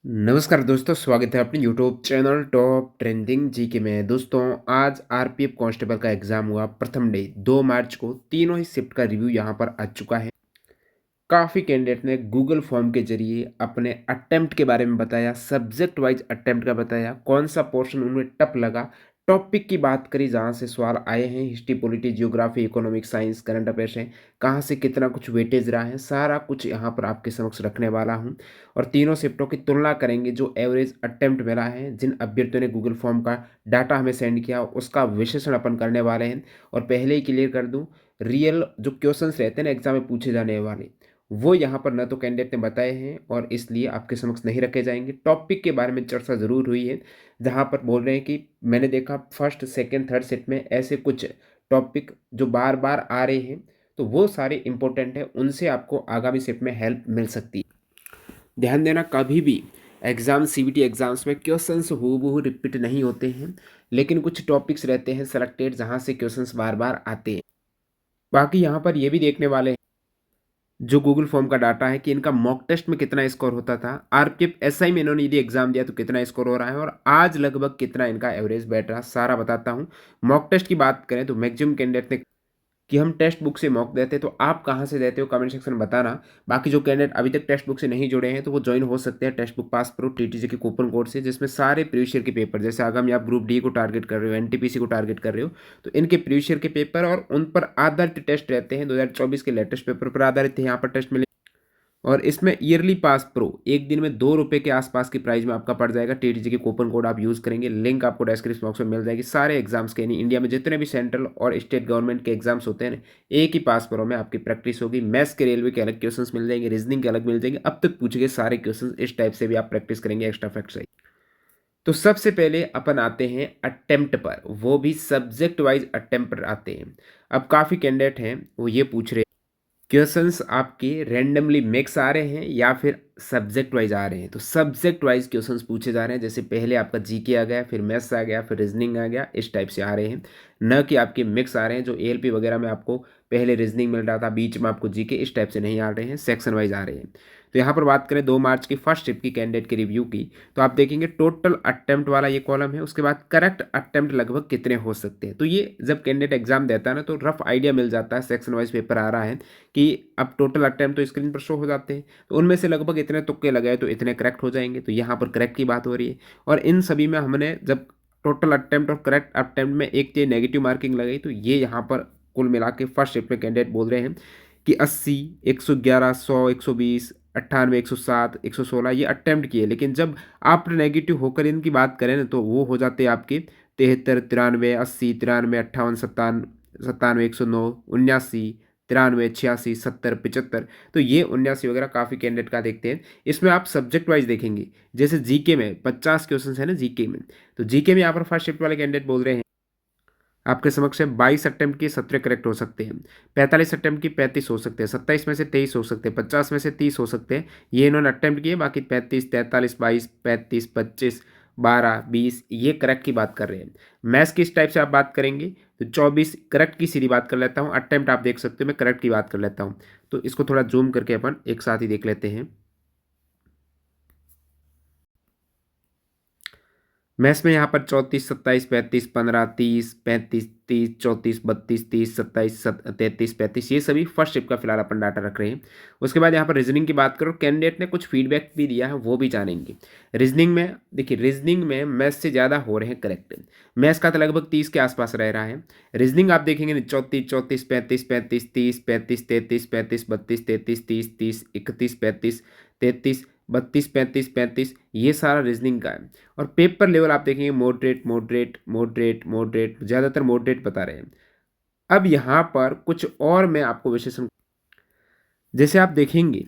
नमस्कार दोस्तों, स्वागत है अपने YouTube channel top trending GK में। दोस्तों, आज आरपीएफ कांस्टेबल का एग्जाम हुआ प्रथम डे 2 मार्च को। तीनों ही शिफ्ट का रिव्यू यहां पर आ चुका है। काफ़ी कैंडिडेट ने गूगल फॉर्म के जरिए अपने अटेम्प्ट के बारे में बताया, सब्जेक्ट वाइज अटेम्प्ट का बताया, कौन सा पोर्शन उन्हें टफ लगा। टॉपिक की बात करी जहाँ से सवाल आए हैं, history, polity, geography, economic, science, current affairs हैं, कहाँ से कितना कुछ वेटेज रहा है, सारा कुछ यहाँ पर आपके समक्ष रखने वाला हूँ। और तीनों शिफ्टों की तुलना करेंगे, जो एवरेज अटेम्प्ट मिला है, जिन अभ्यर्थियों ने गूगल फॉर्म का डाटा हमें सेंड किया, उसका विश्लेषण अपन करने वाले हैं। और पहले ही क्लियर कर दूँ, रियल जो क्वेश्चंस रहते हैं ना एग्जाम में पूछे जाने वाले, वो यहाँ पर न तो कैंडिडेट ने बताए हैं और इसलिए आपके समक्ष नहीं रखे जाएंगे। टॉपिक के बारे में चर्चा ज़रूर हुई है, जहाँ पर बोल रहे हैं कि मैंने देखा फर्स्ट सेकंड थर्ड सेट में ऐसे कुछ टॉपिक जो बार बार आ रहे हैं, तो वो सारे इंपॉर्टेंट है, उनसे आपको आगामी सेट में हेल्प मिल सकती है। ध्यान देना, कभी भी एग्ज़ाम सीबीटी एग्ज़ाम्स में क्वेश्चंस हूबहू रिपीट नहीं होते हैं, लेकिन कुछ टॉपिक्स रहते हैं सेलेक्टेड जहाँ से क्वेश्चंस बार बार आते हैं। बाकी यहाँ पर ये भी देखने वाले हैं, जो गूगल फॉर्म का डाटा है, कि इनका मॉक टेस्ट में कितना स्कोर होता था, आरपीएफ एसआई में इन्होंने यदि एग्जाम दिया तो कितना स्कोर हो रहा है, और आज लगभग कितना इनका एवरेज बैठ रहा, सारा बताता हूँ। मॉक टेस्ट की बात करें तो मैक्सिमम कैंडिडेट ने कि हम टेक्स्ट बुक से मॉक देते हैं, तो आप कहाँ से देते हो कमेंट सेक्शन में बताना। बाकी जो कैंडिडेट अभी तक टेक्स्ट बुक से नहीं जुड़े हैं, तो वो ज्वाइन हो सकते हैं टेक्स्ट बुक पास प्रो टीटीजे के कूपन कोड से, जिसमें सारे प्रीवियस ईयर के पेपर, जैसे आगामी आप ग्रुप डी को टारगेट कर रहे हो, एनटीपीसी को टारगेट कर रहे हो, तो इनके प्रीवियस ईयर के पेपर और उन पर आधारित टेस्ट रहते हैं। 2024 के लेटेस्ट पेपर पर आधारित यहाँ पर टेस्ट मिले। और इसमें ईयरली पास प्रो एक दिन में 2 रुपये के आसपास की प्राइस में आपका पड़ जाएगा। टीटीजी के कूपन कोड आप यूज़ करेंगे, लिंक आपको डिस्क्रिप्शन बॉक्स में मिल जाएगी। सारे एग्जाम्स के, यानी इंडिया में जितने भी सेंट्रल और स्टेट गवर्नमेंट के एग्जाम्स होते हैं ना, एक ही पास प्रो में आपकी प्रैक्टिस होगी। मैथ्स के, रेलवे के अलग क्वेश्चंस मिल जाएंगे, रीजनिंग के अलग मिल जाएंगे। अब तक पूछे गए सारे क्वेश्चन इस टाइप से भी आप प्रैक्टिस करेंगे एक्स्ट्रा फैक्ट से। तो सबसे पहले अपन आते हैं अटेम्प्ट पर, वो भी सब्जेक्ट वाइज अटेम्प्ट पर आते हैं। अब काफ़ी कैंडिडेट हैं वो ये पूछ रहे हैं, क्वेश्चंस आपके रैंडमली मिक्स आ रहे हैं या फिर सब्जेक्ट वाइज आ रहे हैं। तो सब्जेक्ट वाइज क्वेश्चंस पूछे जा रहे हैं, जैसे पहले आपका जीके आ गया, फिर मैथ्स आ गया, फिर रीजनिंग आ गया, इस टाइप से आ रहे हैं। न कि आपके मिक्स आ रहे हैं, जो एएलपी वगैरह में आपको पहले रीजनिंग मिल रहा था, बीच में आपको जीके, इस टाइप से नहीं आ रहे हैं, सेक्शन वाइज आ रहे हैं। तो यहाँ पर बात करें 2 मार्च की फर्स्ट शिफ्ट की कैंडिडेट के रिव्यू की, तो आप देखेंगे टोटल अटेम्प्ट वाला ये कॉलम है, उसके बाद करेक्ट अटेम्प्ट लगभग कितने हो सकते हैं। तो ये जब कैंडिडेट एग्जाम देता है ना, तो रफ आइडिया मिल जाता है, सेक्शन वाइज पेपर आ रहा है, कि अब टोटल अटेम्प्ट तो स्क्रीन पर शो हो जाते हैं, तो उनमें से लगभग इतने तुक्के लगाए तो इतने करेक्ट हो जाएंगे। तो यहाँ पर करेक्ट की बात हो रही है, और इन सभी में हमने जब टोटल अटेम्प्ट और करेक्ट अटेम्प्ट में एक ये नेगेटिव मार्किंग लगाई, तो ये यहाँ पर कुल मिला के फर्स्ट शिफ्ट में कैंडिडेट बोल रहे हैं कि 80, 111, 100, 120, 98, 107, 116 ये अटेम्प्ट किए। लेकिन जब आप नेगेटिव होकर इनकी बात करें ना, तो वो हो जाते हैं आपके 73, 93, 80, 93, 58, 97, 109, 79, 93, 86, 70, 75। तो ये 79 वगैरह काफ़ी कैंडिडेट का देखते हैं। इसमें आप सब्जेक्ट वाइज देखेंगे, जैसे जीके में 50 क्वेश्चन है ना जीके में, तो जीके में यहाँ पर फर्स्ट शिफ्ट वाले कैंडिडेट बोल रहे हैं आपके समक्ष है 22 अटेम्प्ट के 17 करेक्ट हो सकते हैं, 45 अटेम्प्ट की 35 हो सकते हैं, 27 में से 23 हो सकते हैं, 50 में से 30 हो सकते हैं। ये इन्होंने अटेम्प्ट किए, बाकी 35, 43, 22, 35, 25, 12, 20 ये करेक्ट की बात कर रहे हैं। मैथ्स किस टाइप से आप बात करेंगे, तो 24 करेक्ट की सीधी बात कर लेता हूँ, अटेम्प्ट आप देख सकते हो, मैं करेक्ट की बात कर लेता हूँ। तो इसको थोड़ा जूम करके अपन एक साथ ही देख लेते हैं। मैथ्स में यहाँ पर 34, 27, 35, 15, 30, 35, 30, 34, 32, 30, 27, 33, 35 ये सभी फर्स्ट शिफ्ट का फिलहाल अपन डाटा रख रहे हैं। उसके बाद यहाँ पर रीजनिंग की बात करो, कैंडिडेट ने कुछ फीडबैक भी दिया है, वो भी जानेंगे। रीजनिंग में देखिए, रीजनिंग में मैथ्स से ज़्यादा हो रहे हैं करेक्ट। मैथ्स का तो लगभग 30 के आसपास रह रहा है। रीजनिंग आप देखेंगे 34, 34, 35, 35, 30, 35, 33, 35, 32, 33, 30, 30, 31, 35, 33, 32, 35, 35 ये सारा रीजनिंग का है। और पेपर लेवल आप देखेंगे मॉडरेट, मॉडरेट, मॉडरेट, मॉडरेट, ज़्यादातर मॉडरेट बता रहे हैं। अब यहाँ पर कुछ और मैं आपको विशेषण, जैसे आप देखेंगे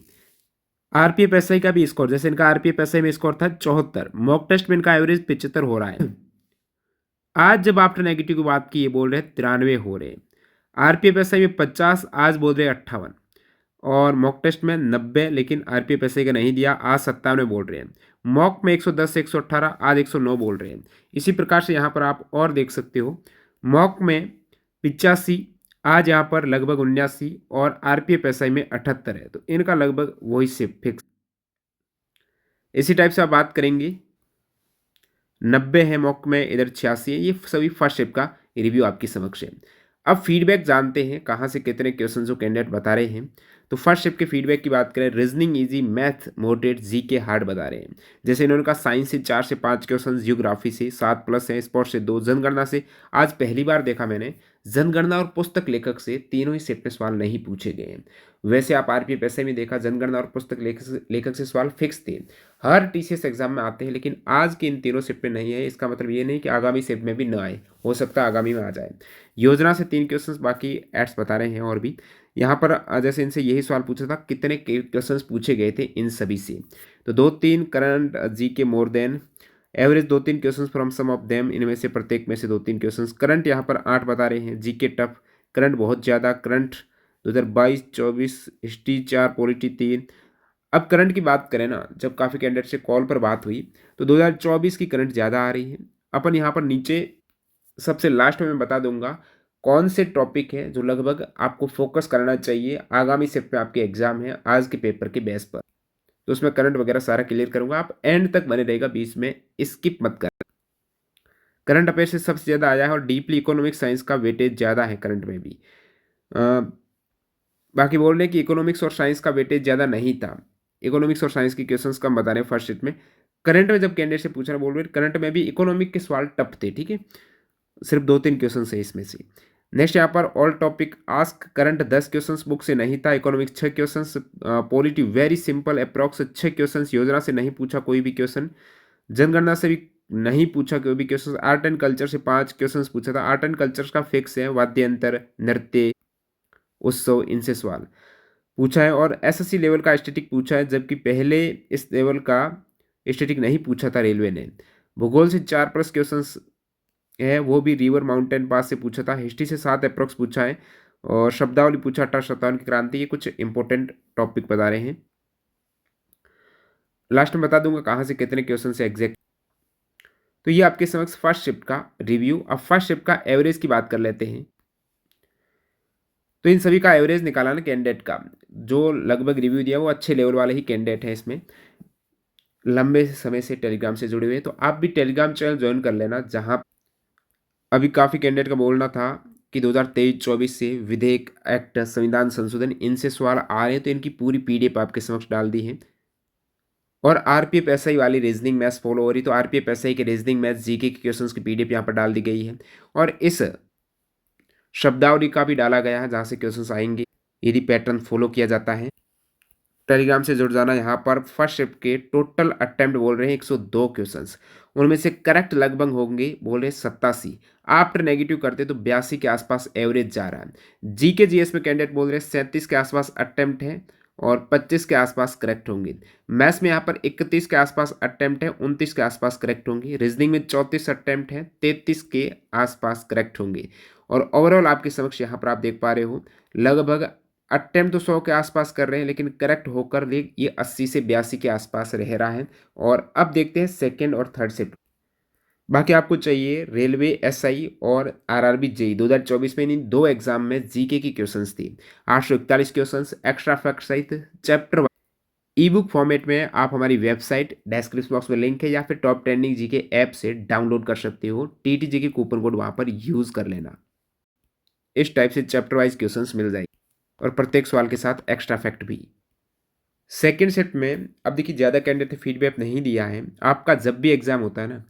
आरपीएफ एसआई का भी स्कोर, जैसे इनका आरपीएफ एसआई में स्कोर था 74, मॉक टेस्ट में इनका एवरेज 75 हो रहा है। आज जब आफ्टर नेगेटिव की बात की, ये बोल रहे हैं 93 हो रहे हैं। आरपीएफ एसआई में 50, आज बोल रहे हैं 58, और मॉक टेस्ट में 90, लेकिन आरपीएफ एसआई का नहीं दिया, आज 97 बोल रहे हैं। मॉक में 110 से 118, आज 109 बोल रहे हैं। इसी प्रकार से यहाँ पर आप और देख सकते हो, मॉक में 85, आज यहाँ पर लगभग 79, और आरपीएफ एसआई में 78 है। तो इनका लगभग वही से फिक्स। इसी टाइप से आप बात करेंगे 90 है मॉक में, इधर 86 है। ये सभी फर्स्ट शिफ्ट का रिव्यू आपके समक्ष है। अब फीडबैक जानते हैं कहाँ से कितने क्वेश्चन जो कैंडिडेट बता रहे हैं। तो फर्स्ट शिफ्ट के फीडबैक की बात करें, रीजनिंग इजी, मैथ मॉडरेट, जी के हार्ड बता रहे हैं। जैसे इन्होंने कहा साइंस से 4 से 5 क्वेश्चन, जियोग्राफी से 7 प्लस है, स्पोर्ट्स से 2, जनगणना से आज पहली बार देखा मैंने जनगणना और पुस्तक लेखक से तीनों ही शिफ्ट में सवाल नहीं पूछे गए हैं। वैसे आप आरपीएफ ऐसे में देखा जनगणना और पुस्तक लेखक से सवाल फिक्स थे, हर टीसीएस एग्जाम में आते हैं, लेकिन आज के इन तीनों शिफ्ट में नहीं है। इसका मतलब ये नहीं कि आगामी शिफ्ट में भी न आए, हो सकता है आगामी में आ जाए। योजना से 3 क्वेश्चंस, बाकी एड्स बता रहे हैं। और भी यहाँ पर जैसे इनसे यही सवाल पूछा था कितने क्वेश्चंस पूछे गए थे इन सभी से, तो 2-3 current G K more than average 2-3 questions from some of them, इनमें से प्रत्येक में से 2-3 क्वेश्चंस। करंट यहाँ पर 8 बता रहे हैं, जी के टफ, करंट बहुत ज़्यादा, करंट 2022-24, हिस्ट्री 4, पॉलिटी 3। अब करंट की बात करें ना, जब काफ़ी कैंडिडेट से कॉल पर बात हुई तो 2024 की करंट ज़्यादा आ रही है। अपन यहाँ पर नीचे सबसे लास्ट में मैं बता दूंगा कौन से टॉपिक है जो लगभग आपको फोकस करना चाहिए आगामी शिफ्ट में आपके एग्जाम है आज के पेपर के बेस पर, तो उसमें करंट वगैरह सारा क्लियर करूंगा। आप एंड तक बने रहेगा, बीच में स्किप मत कर। करंट अफेयर से सबसे ज़्यादा आया है और डीपली इकोनॉमिक साइंस का वेटेज ज़्यादा है करंट में भी। बाकी बोल रहे हैं कि इकोनॉमिक्स और साइंस का वेटेज ज़्यादा नहीं था, इकोनॉमिक्स और साइंस की क्वेश्चंस कम बता रहे हैं फर्स्ट शिफ्ट में। करंट में जब कैंडिडेट से पूछ रहे बोल रहे करंट में भी इकोनॉमिक के सवाल टफ थे, ठीक है, सिर्फ 2-3 क्वेश्चन है इसमें से। नेक्स्ट यहाँ पर all topic ask current 10 questions book से नहीं था, economics 6 questions, polity very simple approx 6 questions, योजना से नहीं पूछा कोई भी क्वेश्चन, जनगणना से भी नहीं पूछा कोई भी क्वेश्चन, आर्ट एंड कल्चर से 5 क्वेश्चंस पूछा था। आर्ट एंड कल्चर का फिक्स है, वाद्य यंत्र, नृत्य, उत्सव, इनसे सवाल पूछा है। और एसएससी लेवल का स्टैटिक पूछा है, जबकि पहले इस लेवल का स्टैटिक नहीं पूछा था रेलवे ने। भूगोल से 4 प्लस क्वेश्चंस है, वो भी रिवर माउंटेन पास से पूछा था। हिस्ट्री से 7 अप्रोक्स पूछा है और शब्दावली पूछा, 18 शताब्दी की क्रांति, ये कुछ इंपॉर्टेंट टॉपिक बता रहे हैं। लास्ट में बता दूंगा कहाँ से कितने क्वेश्चन से एग्जैक्ट। तो ये आपके समक्ष फर्स्ट शिफ्ट का रिव्यू। अब फर्स्ट शिफ्ट का एवरेज की बात कर लेते हैं। तो इन सभी का एवरेज निकाला ना कैंडिडेट का, जो लगभग रिव्यू दिया वो अच्छे लेवल वाले ही कैंडिडेट हैं, इसमें लंबे समय से टेलीग्राम से जुड़े हुए हैं। तो आप भी टेलीग्राम चैनल ज्वाइन कर लेना, जहाँ अभी काफ़ी कैंडिडेट का बोलना था कि 2023-24 से विधेयक, एक्ट, संविधान संशोधन, इनसे सवाल आ रहे हैं, तो इनकी पूरी पीडीएफ आपके समक्ष डाल दी है। और आरपीएफ एसआई वाली रीजनिंग मैथ्स फॉलो हो रही, तो आरपीएफ एसआई के रीजनिंग मैथ्स जीके के क्वेश्चंस की पीडीएफ यहाँ पर डाल दी गई है। और इस शब्दावली का भी डाला गया है जहाँ से क्वेश्चंस आएंगे यदि पैटर्न फॉलो किया जाता है। टेलीग्राम से जुड़ जाना। यहाँ पर फर्स्ट शिफ्ट के टोटल अटेम्प्ट बोल रहे हैं 102 क्वेश्चंस, उनमें से करेक्ट लगभग होंगे बोल रहे 87, आफ्टर नेगेटिव करते तो 82 के आसपास एवरेज जा रहा है। जीके जीएस में कैंडिडेट बोल रहे हैं 37 के आसपास अटेम्प्ट है और 25 के आसपास करेक्ट होंगे। मैथ्स में यहाँ पर 31 के आसपास अटेम्प्ट है, 29 के आसपास करेक्ट होंगे। रीजनिंग में 34 अटेम्प्ट है, 33 के आसपास करेक्ट होंगे। और ओवरऑल आपके समक्ष यहाँ पर आप देख पा रहे हो लगभग अटेम्प्ट तो 100 के आसपास कर रहे हैं, लेकिन करेक्ट होकर ये 80 से 82 के आसपास रह रहा है। और अब देखते हैं सेकेंड और थर्ड शिफ्ट। बाकी आपको चाहिए रेलवे एसआई और आरआरबी जेई 2024 में इन 2 एग्जाम में जीके की क्वेश्चंस थी, 841 क्वेश्चंस एक्स्ट्रा फैक्ट सहित चैप्टर ई बुक फॉर्मेट में। आप हमारी वेबसाइट डिस्क्रिप्शन बॉक्स में लिंक है या फिर टॉप ट्रेंडिंग जीके ऐप से डाउनलोड कर सकते हो। टीटीजी के कूपन कोड वहां पर यूज कर लेना। इस टाइप से चैप्टर वाइज क्वेश्चंस मिल जाएगी और प्रत्येक सवाल के साथ एक्स्ट्रा फैक्ट भी। सेकेंड शिफ्ट में अब देखिए ज़्यादा कैंडिडेट फीडबैक नहीं दिया है। आपका जब भी एग्जाम होता है ना,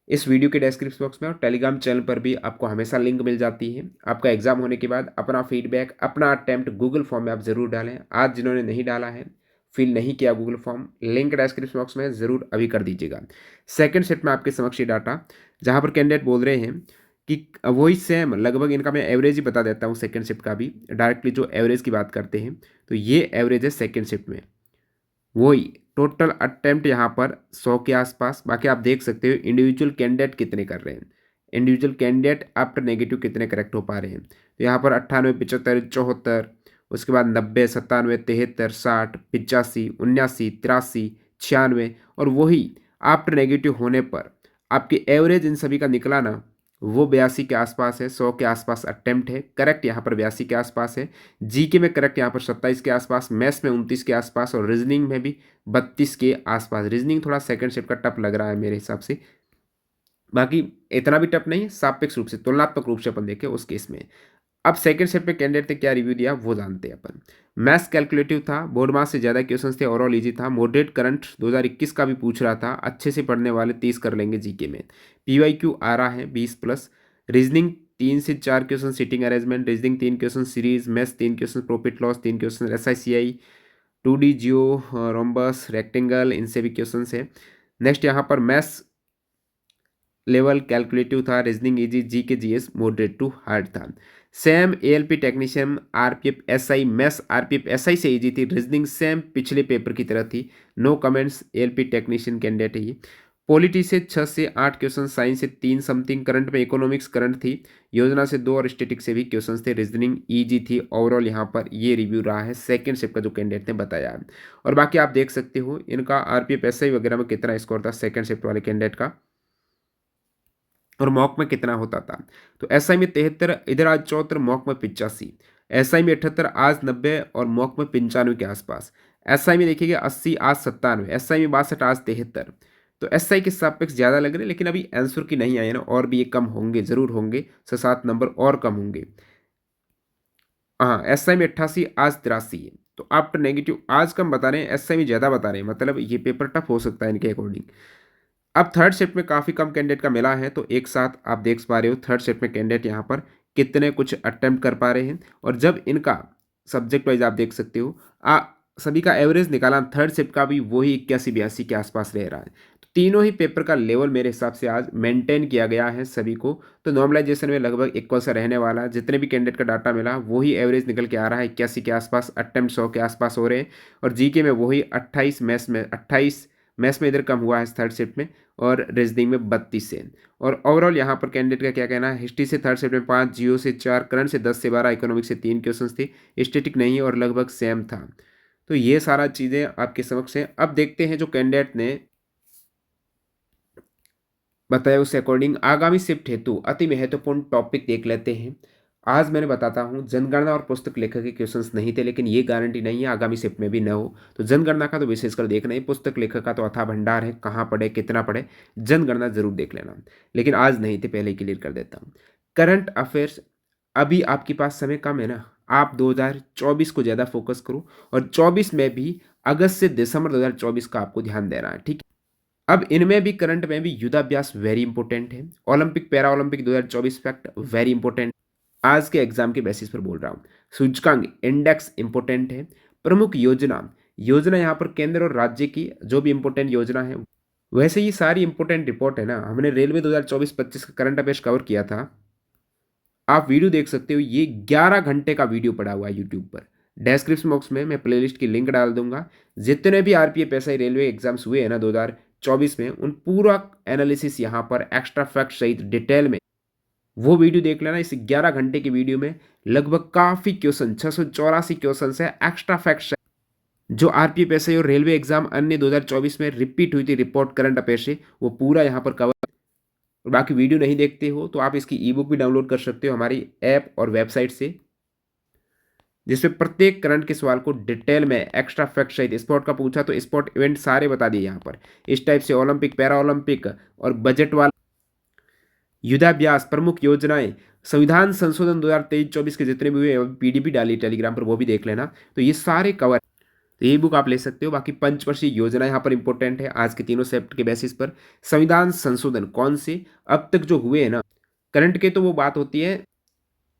इस वीडियो के डिस्क्रिप्शन बॉक्स में और टेलीग्राम चैनल पर भी आपको हमेशा लिंक मिल जाती है। आपका एग्जाम होने के बाद अपना फीडबैक, अपना अटैम्प्ट गूगल फॉर्म में आप ज़रूर डालें। आज जिन्होंने नहीं डाला है, फिल नहीं किया Google form, link description box में ज़रूर अभी कर दीजिएगा। सेकेंड शिफ्ट में आपके समक्ष डाटा जहाँ पर कैंडिडेट बोल रहे हैं कि वही सेम लगभग, इनका मैं एवरेज ही बता देता हूँ सेकेंड शिफ्ट का भी डायरेक्टली, जो एवरेज की बात करते हैं तो ये एवरेज है सेकेंड शिफ्ट में। वही टोटल अटेम्प्ट यहाँ पर 100 के आसपास। बाकी आप देख सकते हो इंडिविजुअल कैंडिडेट कितने कर रहे हैं, इंडिविजुअल कैंडिडेट आफ्टर नेगेटिव कितने करेक्ट हो पा रहे हैं। तो यहाँ पर 98, 75, 74, उसके बाद 90, 97, 73, 60, 85, 79, 83, 96 और वही आफ्टर नेगेटिव होने पर आपकी एवरेज इन सभी का निकला ना, वो 82 के आसपास है, 100 के आसपास अटेम्प्ट है, करेक्ट यहाँ पर 82 के आसपास है। जीके में करेक्ट यहाँ पर 27 के आसपास, मैथ्स में 29 के आसपास और रीजनिंग में भी 32 के आसपास। रीजनिंग थोड़ा सेकंड शिफ्ट का टफ लग रहा है मेरे हिसाब से, बाकी इतना भी टफ नहीं है, सापेक्ष रूप से तुलनात्मक रूप से अपन देखें उस केस में। अब सेकंड शिफ्ट में कैंडिडेट ने क्या रिव्यू दिया वो जानते हैं अपन। मैथ्स कैलकुलेटिव था, बोर्ड मार्क्स से ज़्यादा क्वेश्चंस थे, ओवरऑल इजी था, मॉडरेट करंट 2021 का भी पूछ रहा था, अच्छे से पढ़ने वाले 30 कर लेंगे जीके में। पीवाईक्यू आ रहा है 20 प्लस। रीजनिंग 3 से 4 question seating arrangement, reasoning 3 question series, maths 3 question, profit loss 3 question, SICI 2D geo, rhombus rectangle, इनसे भी क्वेश्चन है। नेक्स्ट यहाँ पर मैथ्स लेवल कैलकुलेटिव था, reasoning easy, GK GS moderate to hard था। Same ALP technician RPF SI, maths RPF SI से easy थी, reasoning same पिछले पेपर की तरह थी, no comments, ALP technician candidate है ये। पॉलिटी से 6 से 8 क्वेश्चन, साइंस से 3 समथिंग, करंट में इकोनॉमिक्स करंट थी, योजना से 2 और स्टेटिक से भी क्वेश्चन थे, रीजनिंग इजी थी। ओवरऑल यहाँ पर ये रिव्यू रहा है सेकेंड शिफ्ट का जो कैंडिडेट ने बताया है। और बाकी आप देख सकते हो इनका RPF SI वगैरह में कितना स्कोर था सेकेंड शिफ्ट वाले कैंडिडेट का, और मॉक में कितना होता था। तो एसआई में 73, इधर आज 74, मॉक में 85, एसआई में 78, आज 90 और मॉक में 95 के आसपास। एसआई में देखिएगा 80, आज 97, एसआई में 62, आज 73। तो एसआई के सापेक्ष ज़्यादा लग रहे हैं, लेकिन अभी आंसर की नहीं आए ना, और भी ये कम होंगे, जरूर होंगे, 6-7 नंबर और कम होंगे। हाँ, एसआई में 88, आज 83 है। तो आफ्टर नेगेटिव आज कम बता रहे हैं, एसआई में ज़्यादा बता रहे हैं, मतलब ये पेपर टफ हो सकता है इनके अकॉर्डिंग। अब थर्ड शिफ्ट में काफ़ी कम कैंडिडेट का मिला है, तो एक साथ आप देख पा रहे हो थर्ड शिफ्ट में कैंडिडेट यहाँ पर कितने कुछ अटेम्प्ट कर पा रहे हैं। और जब इनका सब्जेक्ट वाइज आप देख सकते हो, सभी का एवरेज निकाला थर्ड शिफ्ट का भी वही 81-82 के आसपास रह रहा है। तो तीनों ही पेपर का लेवल मेरे हिसाब से आज मेंटेन किया गया है सभी को, तो नॉर्मलाइजेशन में लगभग इक्वल सा रहने वाला है। जितने भी कैंडिडेट का डाटा मिला वही एवरेज निकल के आ रहा है, 81 के आसपास अटेम्प्ट 100 के आसपास हो रहे हैं। और जीके में वही 28, मैथ्स में 28, मैथ्स में इधर कम हुआ है थर्ड शिफ्ट में, और रीजनिंग में 32 से। और ओवरऑल यहाँ पर कैंडिडेट का क्या कहना है, हिस्ट्री से थर्ड शिफ्ट में 5, जियो से 4, करंट से 10 से 12, इकोनॉमिक्स से 3 क्वेश्चन थे, स्टेटिक नहीं और लगभग सेम था। तो ये सारा चीज़ें आपके समक्ष हैं। अब देखते हैं जो कैंडिडेट ने बताया उसके अकॉर्डिंग आगामी शिफ्ट हेतु अति महत्वपूर्ण टॉपिक देख लेते हैं। आज मैंने बताता हूँ जनगणना और पुस्तक लेखक के क्वेश्चंस नहीं थे, लेकिन ये गारंटी नहीं है आगामी शिफ्ट में भी न हो। तो जनगणना का तो विशेषकर देखना ही, पुस्तक लेखक का तो अथाह भंडार है, कहाँ पढ़े कितना पढ़े, जनगणना जरूर देख लेना, लेकिन आज नहीं थे, पहले ही क्लियर कर देता हूँ। करंट अफेयर्स, अभी आपके पास समय कम है ना, आप 2024 को ज़्यादा फोकस करो, और 24 में भी अगस्त से दिसंबर 2024 का आपको ध्यान देना है, ठीक है। अब इनमें भी करंट में भी युद्धाभ्यास वेरी इंपॉर्टेंट है, Olympic para Olympic 2024 fact very important, आज के एग्जाम के बेसिस पर बोल रहा हूँ। सूचकांक इंडेक्स इंपॉर्टेंट है। प्रमुख योजना, योजना यहाँ पर केंद्र और राज्य की जो भी इंपॉर्टेंट योजना है, वैसे ये सारी इंपॉर्टेंट रिपोर्ट है ना, हमने रेलवे 2024-25 का करंट अफेयर्स कवर किया था, आप वीडियो देख सकते हो, ये 11 घंटे का वीडियो पड़ा हुआ है यूट्यूब पर। डिस्क्रिप्शन बॉक्स में मैं प्लेलिस्ट की लिंक डाल दूंगा। जितने भी RPF SI रेलवे एग्जाम्स हुए हैं ना 2024 में, उन पूरा एनालिसिस यहाँ पर एक्स्ट्रा फैक्ट सहित डिटेल में, वो वीडियो देख लेना। इस 11 घंटे की वीडियो में लगभग काफ़ी क्वेश्चन, 684 क्वेश्चन है एक्स्ट्रा फैक्ट, जो RPF SI और रेलवे एग्जाम अन्य 2024 में रिपीट हुई थी रिपोर्ट करंट अफेयर से, वो पूरा यहाँ पर कवर। और बाकी वीडियो नहीं देखते हो तो आप इसकी ई बुक भी डाउनलोड कर सकते हो हमारी ऐप और वेबसाइट से, जिसमें प्रत्येक करंट के सवाल को डिटेल में एक्स्ट्रा फैक्ट सहित, स्पोर्ट का पूछा तो स्पोर्ट इवेंट सारे बता दिए यहाँ पर, इस टाइप से ओलंपिक पैरा ओलंपिक और बजट वाला युद्धाभ्यास, प्रमुख योजनाएं, संविधान संशोधन 2023-24 के जितने भी हुए PDP डाली टेलीग्राम पर, वो भी देख लेना। तो ये सारे कवर, तो ये बुक आप ले सकते हो। बाकी पंचवर्षीय योजना यहाँ पर इंपॉर्टेंट है आज के तीनों सेप्ट के बेसिस पर। संविधान संशोधन कौन से अब तक जो हुए हैं ना करंट के, तो वो बात होती है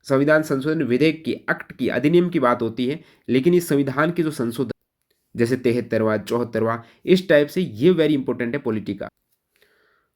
संविधान संशोधन विधेयक की, एक्ट की, अधिनियम की बात होती है, लेकिन इस संविधान के जो संशोधन जैसे 73वां 74वां, इस टाइप से ये वेरी इंपॉर्टेंट है पॉलिटी का।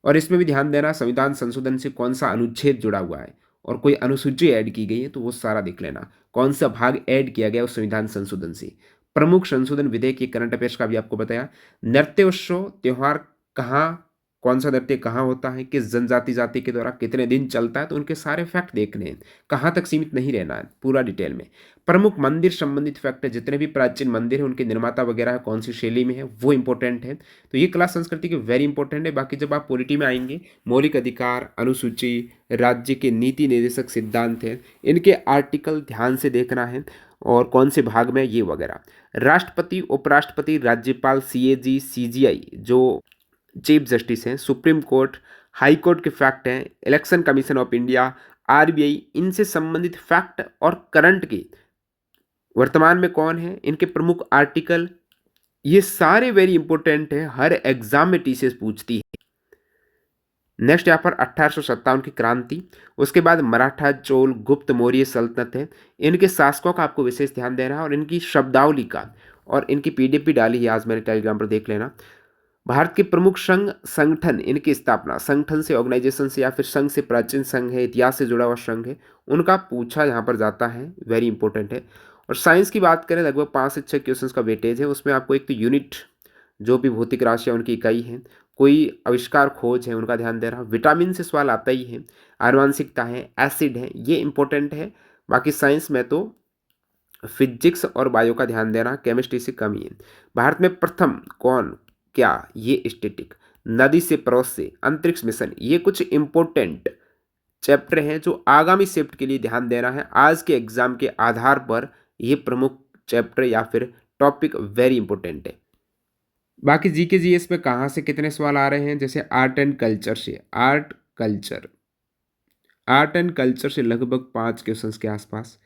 और इसमें भी ध्यान देना संविधान संशोधन से कौन सा अनुच्छेद जुड़ा हुआ है, और कोई अनुसूची ऐड की गई है तो वो सारा देख लेना, कौन सा भाग ऐड किया गया उस संविधान संशोधन से। प्रमुख संशोधन विधेयक के करंट अफेयर्स का भी आपको बताया। नृत्योत्सव त्यौहार कहाँ कौन सा नृत्य कहाँ होता है, किस जनजाति जाति के द्वारा कितने दिन चलता है, तो उनके सारे फैक्ट देखने हैं, कहाँ तक सीमित नहीं रहना है, पूरा डिटेल में। प्रमुख मंदिर संबंधित फैक्ट है, जितने भी प्राचीन मंदिर हैं उनके निर्माता वगैरह है, कौन सी शैली में है, वो इंपॉर्टेंट है। तो ये क्लास संस्कृति की वेरी इंपॉर्टेंट है। बाकी जब आप पॉलिटी में आएंगे, मौलिक अधिकार, अनुसूची, राज्य के नीति निर्देशक सिद्धांत है, इनके आर्टिकल ध्यान से देखना है और कौन से भाग में ये वगैरह। राष्ट्रपति, उपराष्ट्रपति, राज्यपाल, सीएजी, सीजीआई जो चीफ जस्टिस हैं, सुप्रीम कोर्ट, हाई कोर्ट के फैक्ट हैं, election commission of India, RBI, इनसे संबंधित फैक्ट और करंट के वर्तमान में कौन है, इनके प्रमुख आर्टिकल, ये सारे वेरी इंपॉर्टेंट है, हर एग्जाम में टीसीएस पूछती है। नेक्स्ट यहाँ पर 1857 की क्रांति, उसके बाद मराठा, चोल, गुप्त, मौर्य सल्तनत है, इनके शासकों का आपको विशेष ध्यान देना है और इनकी शब्दावली का, और इनकी पीडीएफ भी डाली है आज मैंने टेलीग्राम पर, देख लेना। भारत के प्रमुख संघ संगठन, इनकी स्थापना, संगठन से, ऑर्गेनाइजेशन से, या फिर संघ से, प्राचीन संघ है, इतिहास से जुड़ा हुआ संघ है, उनका पूछा यहाँ पर जाता है, वेरी इंपॉर्टेंट है। और साइंस की बात करें, लगभग 5 से 6 क्वेश्चन का वेटेज है, उसमें आपको एक तो यूनिट, जो भी भौतिक राशि है उनकी इकाई है, कोई आविष्कार, खोज है, उनका ध्यान दे रहा। विटामिन से सवाल आता ही है, आनुवंशिकता है, एसिड है, ये इंपॉर्टेंट है। बाकी साइंस में तो फिजिक्स और बायो का ध्यान देना, केमिस्ट्री से कम ही है। भारत में प्रथम कौन, क्या, ये स्टैटिक, नदी से पड़ोस से, अंतरिक्ष मिशन, ये कुछ इंपॉर्टेंट चैप्टर हैं जो आगामी शिफ्ट के लिए ध्यान देना है। आज के एग्जाम के आधार पर ये प्रमुख चैप्टर या फिर टॉपिक वेरी इंपॉर्टेंट है। बाकी जीके जीएस में कहाँ से कितने सवाल आ रहे हैं, जैसे आर्ट एंड कल्चर से, आर्ट एंड कल्चर से लगभग 5 क्वेश्चंस के आसपास,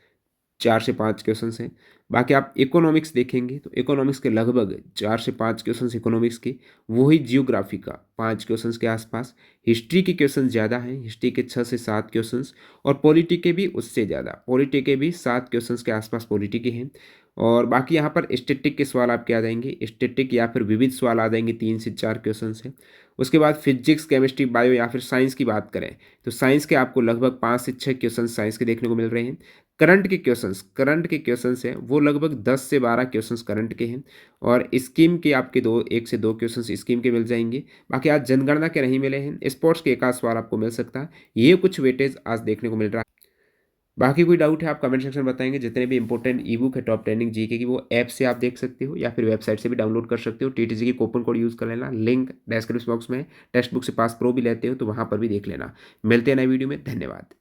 4 से 5 क्वेश्चन हैं। बाकी आप इकोनॉमिक्स देखेंगे तो इकोनॉमिक्स के लगभग 4 से 5 क्वेश्चन इकोनॉमिक्स के, वही जियोग्राफी का 5 क्वेश्चन के आसपास। हिस्ट्री के क्वेश्चन ज़्यादा हैं, हिस्ट्री के 6 से 7 क्वेश्चन, और पॉलिटी के भी उससे ज़्यादा, पॉलिटी के भी 7 क्वेश्चन के आसपास पॉलिटी के हैं। और बाकी यहाँ पर स्टैटिक के सवाल आपके आ जाएंगे, स्टैटिक या फिर विविध सवाल आ जाएंगे, 3 से 4 क्वेश्चन हैं। उसके बाद फिजिक्स, केमिस्ट्री, बायो या फिर साइंस की बात करें तो साइंस के आपको लगभग 5 से 6 क्वेश्चन साइंस के देखने को मिल रहे हैं। करंट के क्वेश्चंस हैं वो लगभग 10 से 12 क्वेश्चंस करंट के हैं, और स्कीम के आपके 1 से 2 क्वेश्चंस स्कीम के मिल जाएंगे। बाकी आज जनगणना के नहीं मिले हैं, स्पोर्ट्स के एक आध सवाल आपको मिल सकता है। ये कुछ वेटेज आज देखने को मिल रहा है। बाकी कोई डाउट है आप कमेंट सेक्शन में बताएंगे। जितने भी इंपॉर्टेंट ई बुक है टॉप ट्रेंडिंग जीके की, वो ऐप से आप देख सकते हो या फिर वेबसाइट से भी डाउनलोड कर सकते हो। टीटीसी की कूपन कोड यूज़ कर लेना, लिंक डिस्क्रिप्शन बॉक्स में। टेक्स्ट बुक से पास प्रो भी लेते हो तो वहाँ पर भी देख लेना। मिलते हैं नए वीडियो में, धन्यवाद।